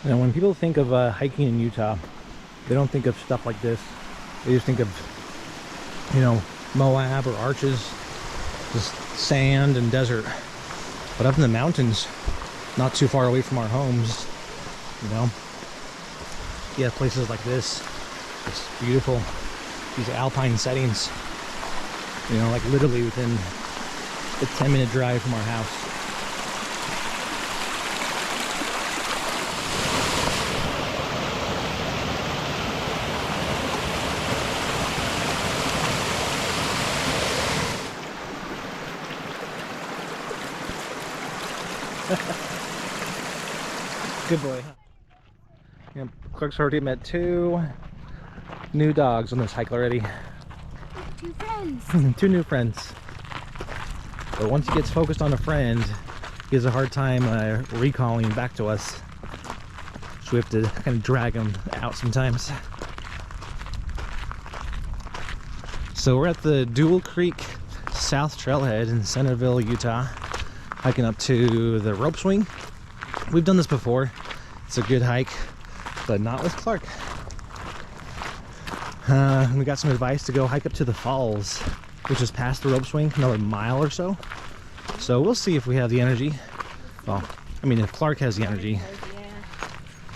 You know, when people think of hiking in Utah, they don't think of stuff like this. They just think of, you know, Moab or Arches, just sand and desert. But up in the mountains, not too far away from our homes, you know, you have places like this, just beautiful, these alpine settings, you know, like literally within a 10-minute drive from our house. Good boy. Yep, Clark's already met 2 new dogs on this hike already. 2 friends. 2 new friends. But once he gets focused on a friend, he has a hard time recalling back to us. So we have to kind of drag him out sometimes. So we're at the Duelle Creek South Trailhead in Centerville, Utah, hiking up to the rope swing. We've done this before. It's a good hike, but not with Clark. We got some advice to go hike up to the falls, which is past the rope swing, another mile or so. So we'll see if we have the energy. Well, I mean, if Clark has the energy.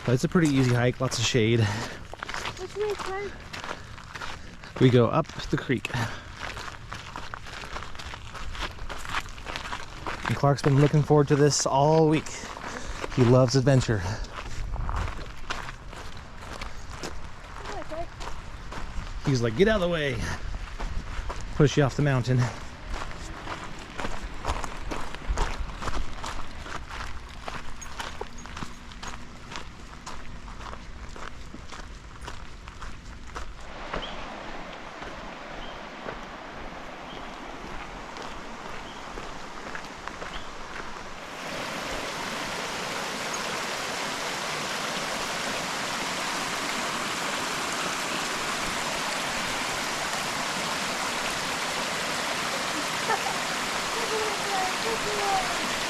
But it's a pretty easy hike, lots of shade. What's your name, Clark? We go up the creek. And Clark's been looking forward to this all week. He loves adventure. He's like, get out of the way. Push you off the mountain.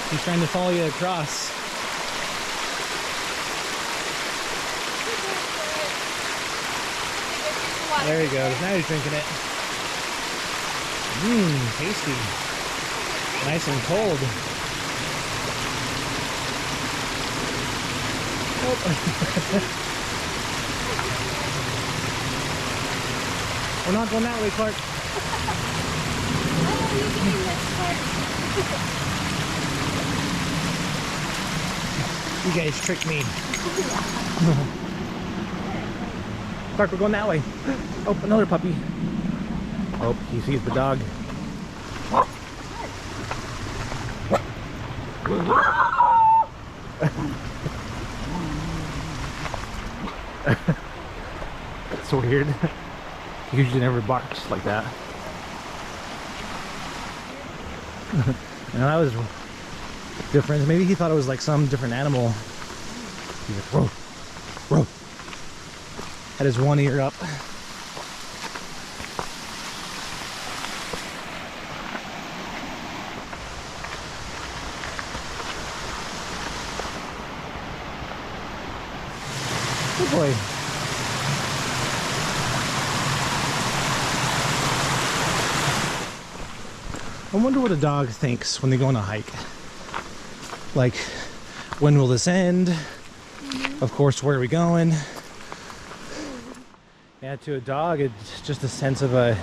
He's trying to follow you across. There he goes. Now he's drinking it. Mmm, tasty. Nice and cold. Oh. We're not going that way, Clark. Oh, you're getting this part. You guys tricked me. Clark, we're going that way. Oh, another puppy. Oh, he sees the dog. That's so weird. He usually never barks like that. Now that was different. Maybe he thought it was like some different animal. He's like, whoa, whoa. Had his one ear up. Good boy. I wonder what a dog thinks when they go on a hike. Like, when will this end? Of course, where are we going? Yeah, to a dog, it's just a sense of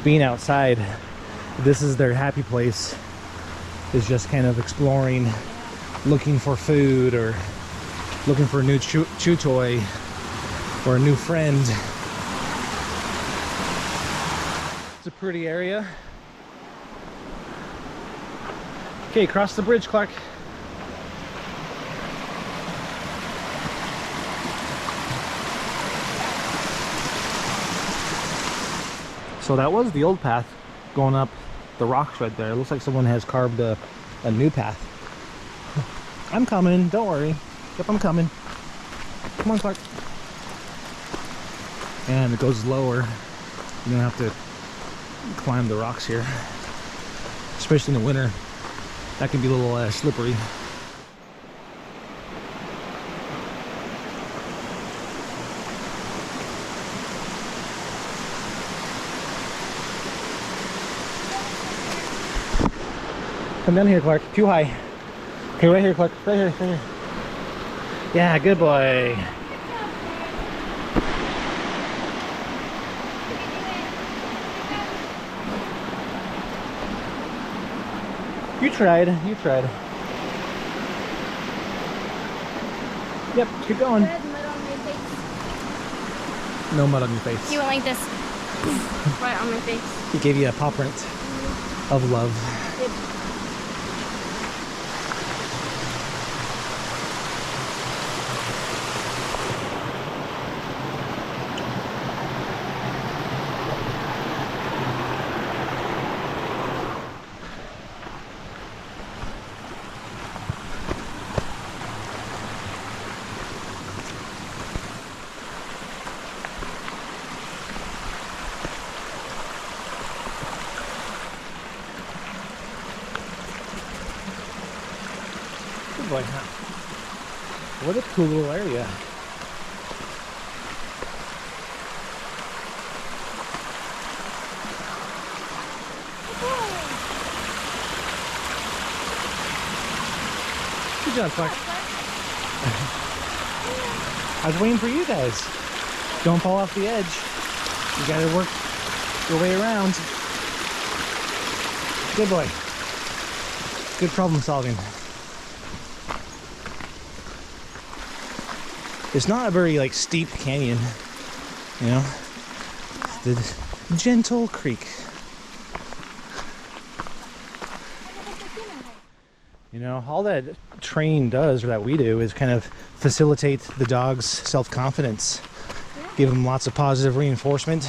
being outside. This is their happy place. Is just kind of exploring, looking for food or looking for a new chew toy or a new friend. It's a pretty area. Okay, cross the bridge, Clark. So that was the old path going up the rocks right there. It looks like someone has carved a new path. I'm coming, don't worry. Yep, I'm coming. Come on, Clark. And it goes lower. You don't have to climb the rocks here. Especially in the winter. That can be a little slippery. Come down here, Clark. Too high. Okay, right here, Clark. Right here, right here. Yeah, good boy. You tried. You tried. Yep, keep going. Red mud on my face. No mud on your face. You went like this. Right on my face. He gave you a paw print of love. Yep. Good boy, huh? What a cool little area. Good job, Clark. I was waiting for you guys. Don't fall off the edge. You gotta work your way around. Good boy. Good problem solving. It's not a very like steep canyon, you know. It's the gentle creek. You know, all that training does, or that we do, is kind of facilitate the dog's self-confidence. Give them lots of positive reinforcement.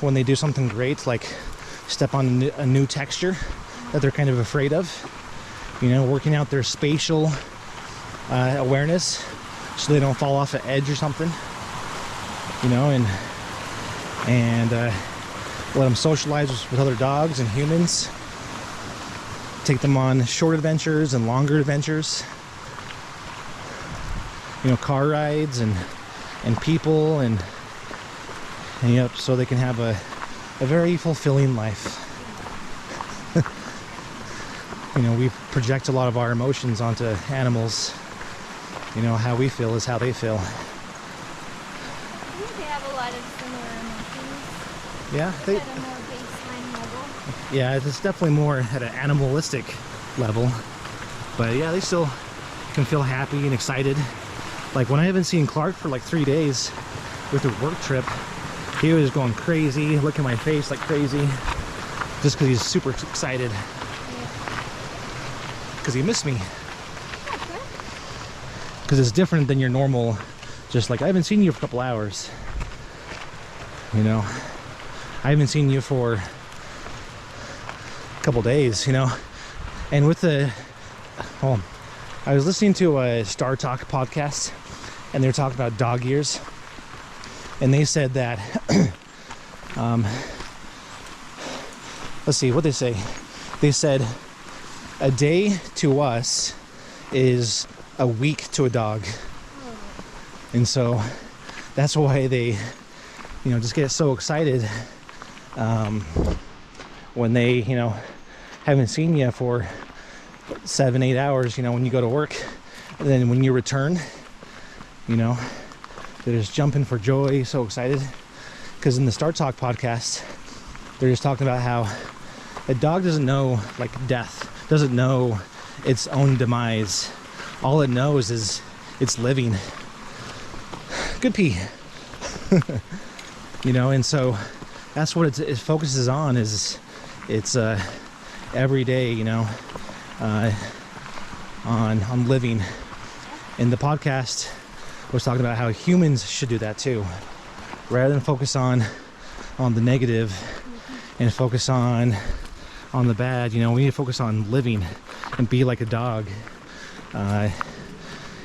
When they do something great, like step on a new texture that they're kind of afraid of. You know, working out their spatial awareness so they don't fall off an edge or something. You know, and let them socialize with other dogs and humans. Take them on short adventures and longer adventures. You know, car rides and people and yep, so they can have a very fulfilling life. You know, we project a lot of our emotions onto animals. You know, how we feel is how they feel. I think they have a lot of similar emotions. Yeah, Just at a more baseline level. yeah, it's definitely more at an animalistic level. But yeah, they still can feel happy and excited. Like when I haven't seen Clark for like 3 days with a work trip, he was going crazy, looking at my face like crazy, just because he's super excited. Because he missed me. Because it's different than your normal, just like, I haven't seen you for a couple hours. You know, I haven't seen you for a couple days, you know. And with the, well, I was listening to a Star Talk podcast, and they were talking about dog years. And they said that, let's see what they say. They said a day to us is a week to a dog. And so that's why they, you know, just get so excited when they, you know, haven't seen you for 7-8 hours, you know, when you go to work. And then when you return, you know, they're just jumping for joy, so excited. Because in the Star Talk podcast, they're just talking about how a dog doesn't know, like, death, doesn't know its own demise. All it knows is it's living. Good pee. You know, and so that's what it focuses on, is it's every day, you know, on living. And the podcast was talking about how humans should do that too, rather than focus on the negative and focus on the bad. You know, we need to focus on living and be like a dog.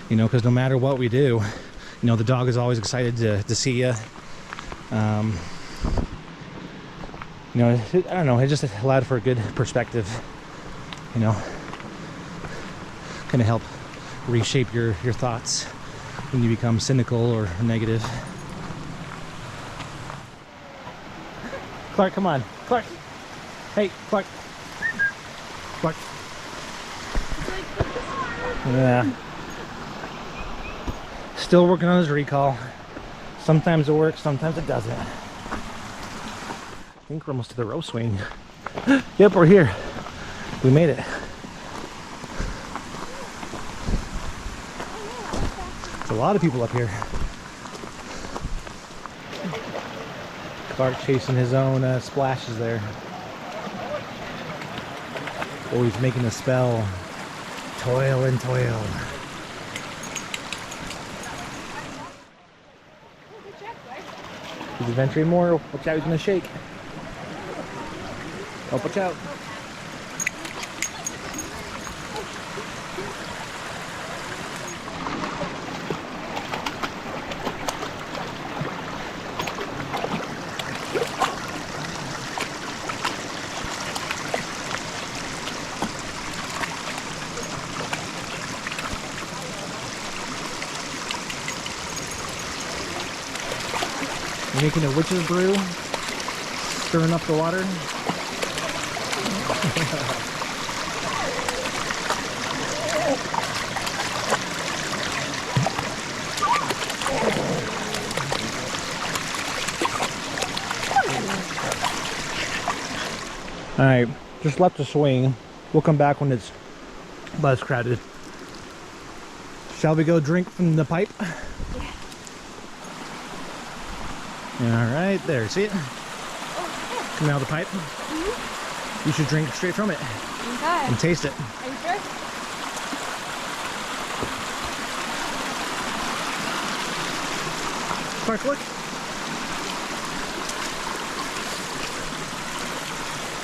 You know, because no matter what we do, you know, the dog is always excited to see you. You know, I don't know, it just allowed for a good perspective, you know, kind of help reshape your thoughts when you become cynical or negative. Clark, come on. Clark. Hey, Clark. What? Yeah. Still working on his recall. Sometimes it works, sometimes it doesn't. I think we're almost to the row swing. Yep, we're here. We made it. There's a lot of people up here. Clark chasing his own splashes there. Oh, he's making a spell. Toil and toil. He's adventuring more. Watch out, he's gonna shake. Oh, watch out. Making a witch's brew, stirring up the water. All right, just left the swing. We'll come back when it's less crowded. Shall we go drink from the pipe? All right, there, see it? Coming out of the pipe. You should drink straight from it. Okay. And taste it. Are you sure? Clark, look.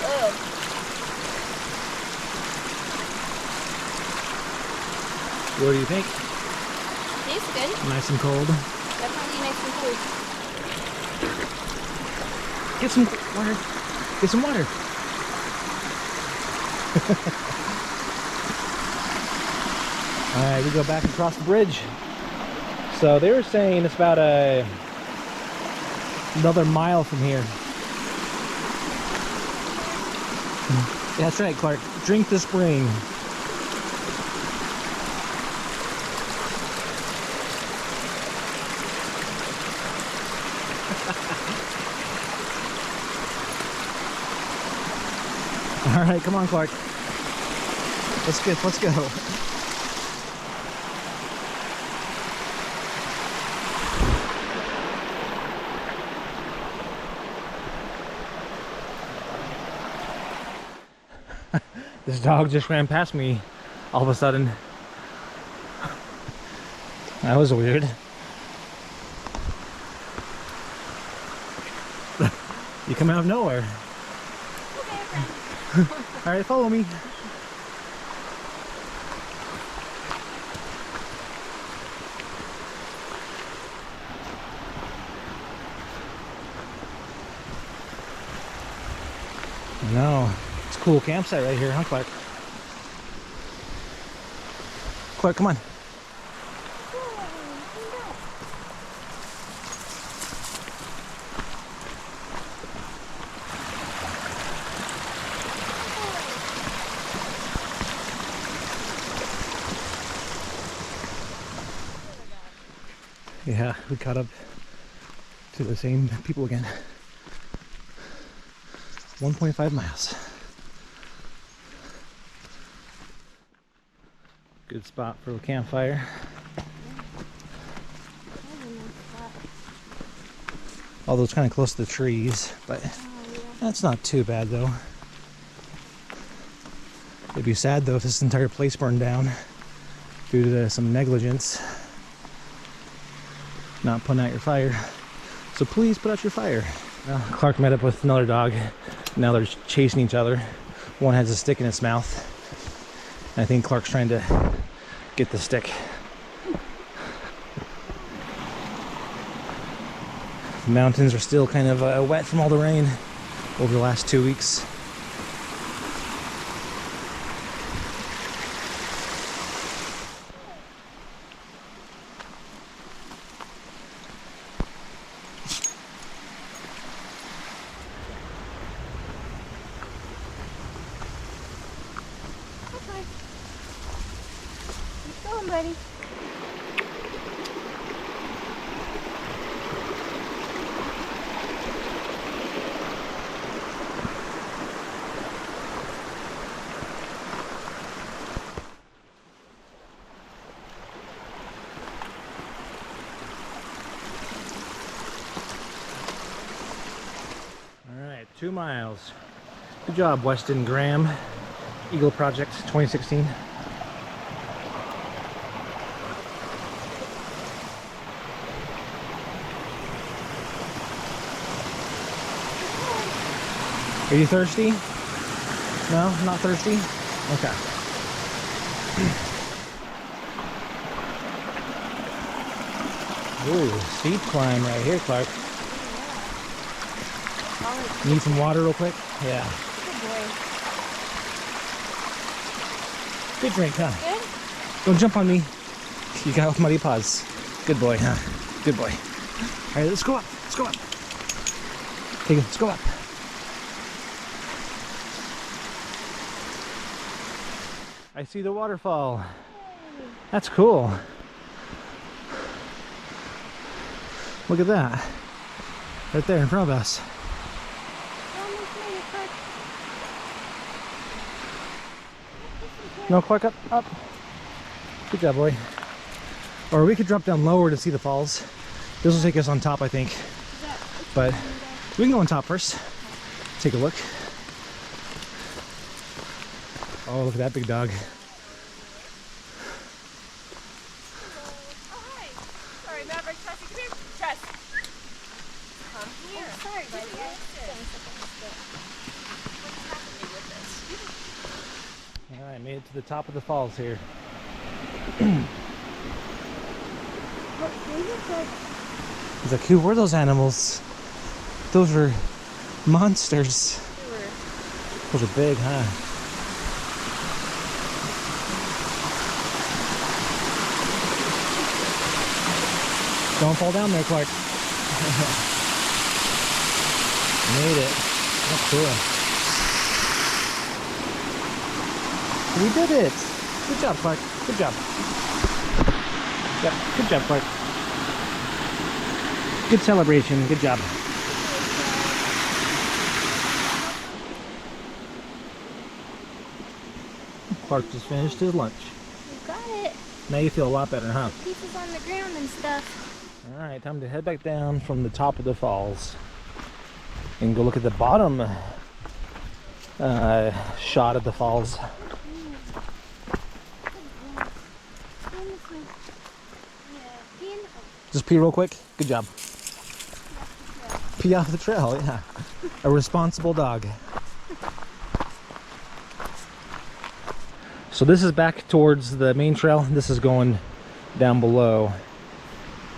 Oh. What do you think? Tastes good. Nice and cold. Definitely nice and cold. Get some water. Get some water. All right, we go back across the bridge. So they were saying it's about another mile from here. That's right, Clark. Drink the spring. All right, come on, Clark. Let's go. Let's go. This dog just ran past me all of a sudden. That was weird. You come out of nowhere. All right, follow me. No, it's a cool campsite right here, huh, Clark? Clark, come on. Yeah, we caught up to the same people again. 1.5 miles. Good spot for a campfire. Although it's kind of close to the trees, but that's not too bad though. It'd be sad though if this entire place burned down due to some negligence. Not putting out your fire. So please put out your fire. Well, Clark met up with another dog. Now they're chasing each other. One has a stick in its mouth. And I think Clark's trying to get the stick. The mountains are still kind of wet from all the rain over the last 2 weeks. buddy. All right, 2 miles. Good job, Weston Graham. Eagle Project 2016. Are you thirsty? No, not thirsty? Okay. Ooh, steep climb right here, Clark. Need some water real quick? Yeah. Good boy. Good drink, huh? Good? Don't jump on me. You got muddy paws. Good boy, huh? Good boy. All right, let's go up. Let's go up. Okay, let's go up. I see the waterfall. That's cool. Look at that. Right there in front of us. No, Clark, up, up. Good job, boy. Or we could drop down lower to see the falls. This will take us on top, I think. But we can go on top first. Take a look. Oh, look at that big dog. Oh, hi. Sorry, Maverick. Chessie, come here. Chess. Come here. Oh, sorry, buddy. What's happening with this? All right, made it to the top of the falls here. He's like, who were those animals? Those were monsters. Those are big, huh? Don't fall down there, Clark. Made it. That's cool. We did it. Good job, Clark. Good job. Yep, good job, Clark. Good celebration. Good job. Clark just finished his lunch. You got it. Now you feel a lot better, huh? Pieces on the ground and stuff. All right, time to head back down from the top of the falls and go look at the bottom shot of the falls. Just pee real quick. Good job. Pee off the trail, yeah. A responsible dog. So this is back towards the main trail. This is going down below.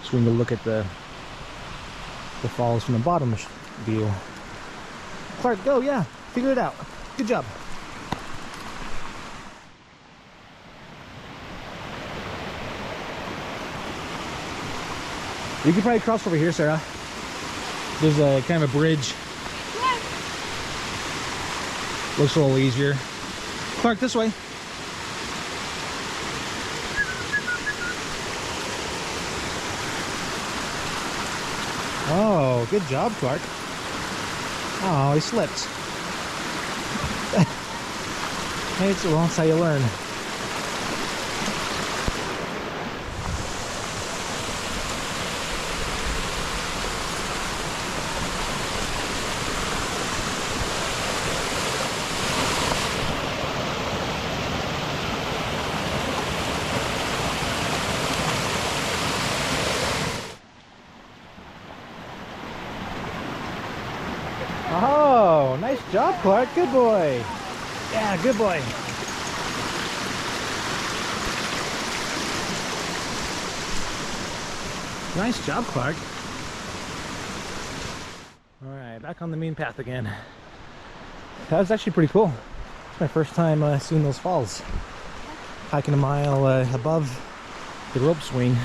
So we can look at the falls from the bottom view. Clark, go, yeah. Figure it out. Good job. You could probably cross over here, Sarah. There's a kind of a bridge. Yeah. Looks a little easier. Clark, this way. Oh, good job, Clark. Oh, he slipped. Hey, well, that's how you learn. Oh, nice job, Clark. Good boy. Yeah, good boy. Nice job, Clark. All right, back on the main path again. That was actually pretty cool. It's my first time seeing those falls. Hiking a mile above the rope swing.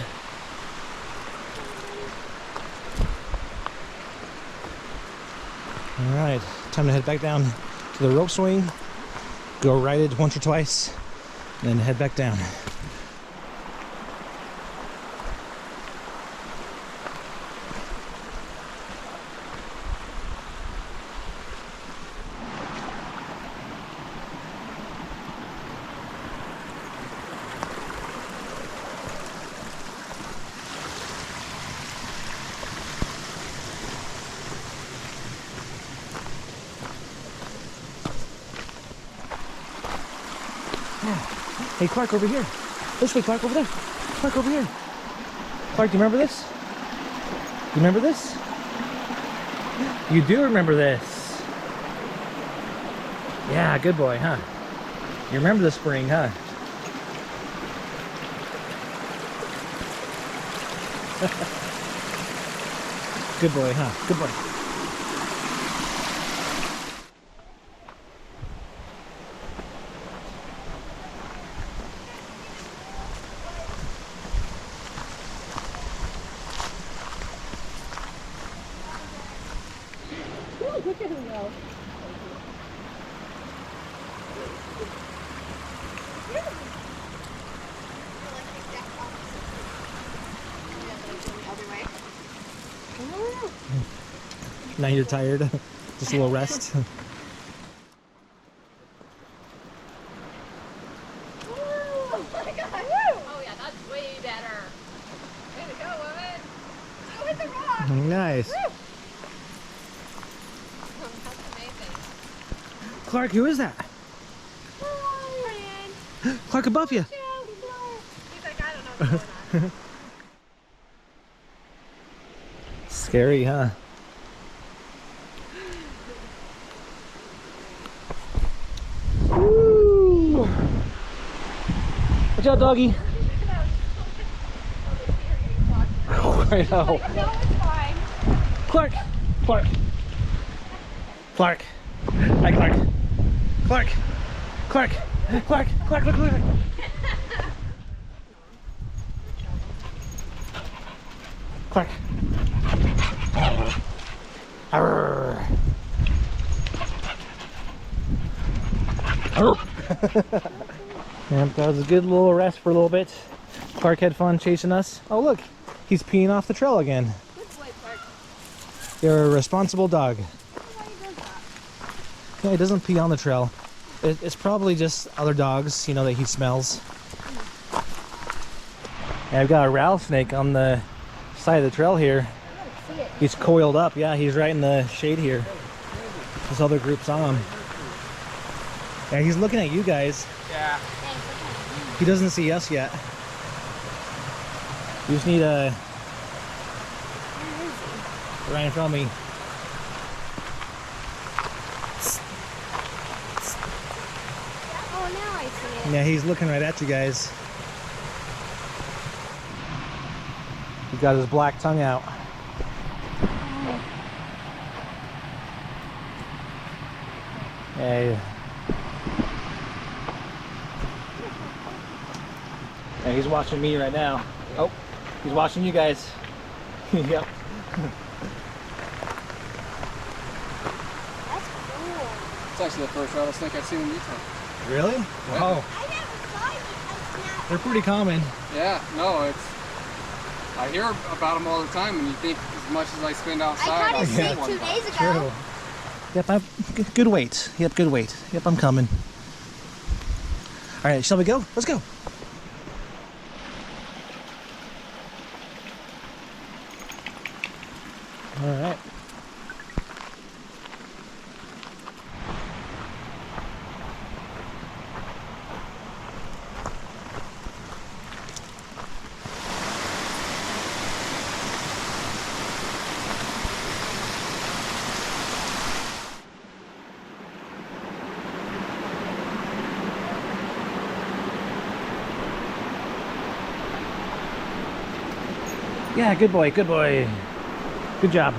All right, time to head back down to the rope swing, go ride it once or twice, and then head back down. Hey, Clark, over here. This way, Clark, over there. Clark, over here. Clark, do you remember this? You remember this? You do remember this. Yeah, good boy, huh? You remember the spring, huh? Good boy, huh? Good boy. Ooh, look at him go. Now you're tired. Just a little rest. Oh my God. Oh yeah, that's way better. Way to go, woman. Go with the rock. Nice. Woo. That's amazing. Clark, who is that? Brian. Clark above you. He's like, I don't know what's going on. Scary, huh? Woo! Watch out, doggy. I know. No, it's fine. Clark! Clark! Clark! Hi, Clark! Clark! Clark! Clark! Clark! Clark! Clark! Clark! Arr. Arr. Yep, that was a good little rest for a little bit. Clark had fun chasing us. Oh look, he's peeing off the trail again. Good boy, Clark. You're a responsible dog. Why he does that? Yeah, he doesn't pee on the trail. It's probably just other dogs, you know, that he smells. And I've got a rattlesnake on the side of the trail here. I don't see it. He's coiled up. Yeah, he's right in the shade here. This other group's on him. Yeah, he's looking at you guys. Yeah. He doesn't see us yet. You just need a... right in front of me. Oh, now I see it. Yeah, he's looking right at you guys. He's got his black tongue out. Yeah. Yeah, he's watching me right now. Oh, he's watching you guys. Yep. That's cool. It's actually the first rattlesnake I've seen in Utah. Really? Yeah. Wow. I never saw you. They're pretty common. Yeah, no, it's. I hear about them all the time, and you think as much as I spend outside, I caught a see snake one. 2 days ago. True. Yep, I'm good weight. Yep, good weight. Yep, I'm coming. All right, shall we go? Let's go. All right. Yeah, good boy, good boy. Good job.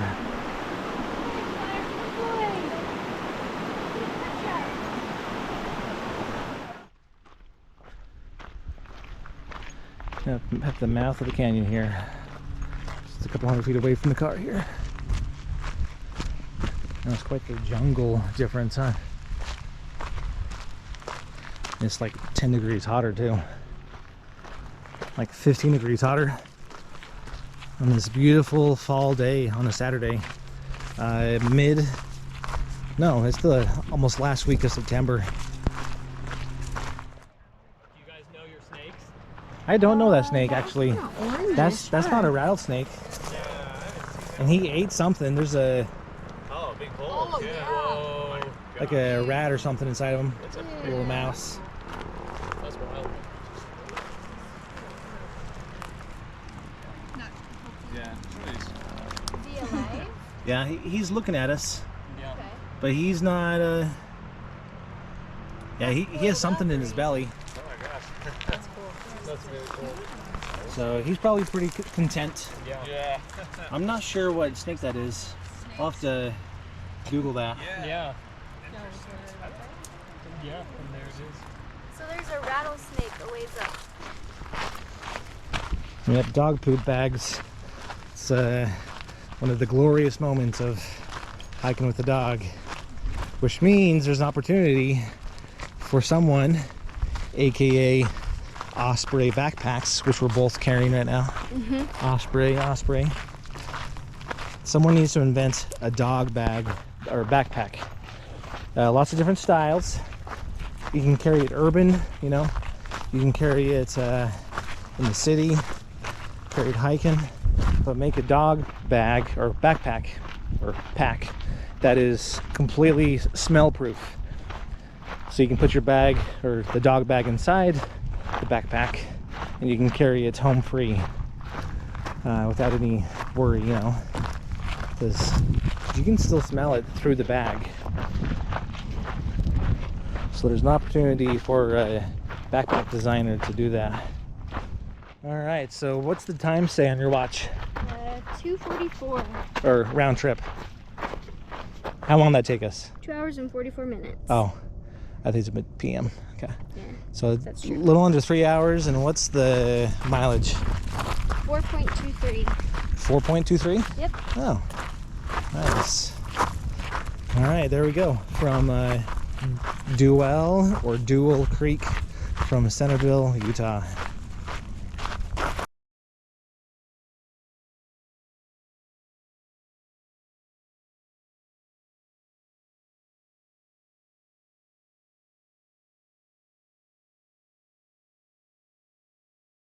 At the mouth of the canyon here. Just a couple hundred feet away from the car here. That's quite the jungle difference, huh? It's like 10 degrees hotter too. Like 15 degrees hotter on this beautiful fall day on a Saturday. No, it's the almost last week of September. You guys know your snakes? I don't know that snake actually. That's not a rattlesnake. And he ate something. There's a big hole. Oh, yeah. Whoa. like a rat or something inside of him. That's A little mouse. That's wild. Yeah. Is he alive? Yeah, he's looking at us, Yeah. Okay. but he's not. Yeah, he has something in his belly, Oh my gosh. That's cool. That's really cool. so he's probably pretty content. Yeah. Yeah. I'm not sure what snake that is. I'll have to Google that. Yeah. Yeah, and there it is. So there's a rattlesnake a ways up. We have dog poop bags. It's one of the glorious moments of hiking with the dog, which means there's an opportunity for someone, aka Osprey backpacks, which we're both carrying right now. Osprey. Someone needs to invent a dog bag or backpack. Lots of different styles. You can carry it urban, you know. You can carry it in the city, carry it hiking, but make a dog bag or backpack or pack that is completely smell proof. So you can put your bag or the dog bag inside the backpack and you can carry it home free without any worry, you know, because you can still smell it through the bag. So there's an opportunity for a backpack designer to do that. All right, so what's the time say on your watch? 2:44. Or round trip? How long did that take us? 2 hours and 44 minutes. Oh, I think it's a PM. Okay. Yeah. So That's it's a true. little under 3 hours, and what's the mileage? 4.23. 4.23? Yep. Oh, nice. All right, there we go. From Duelle Creek from Centerville, Utah.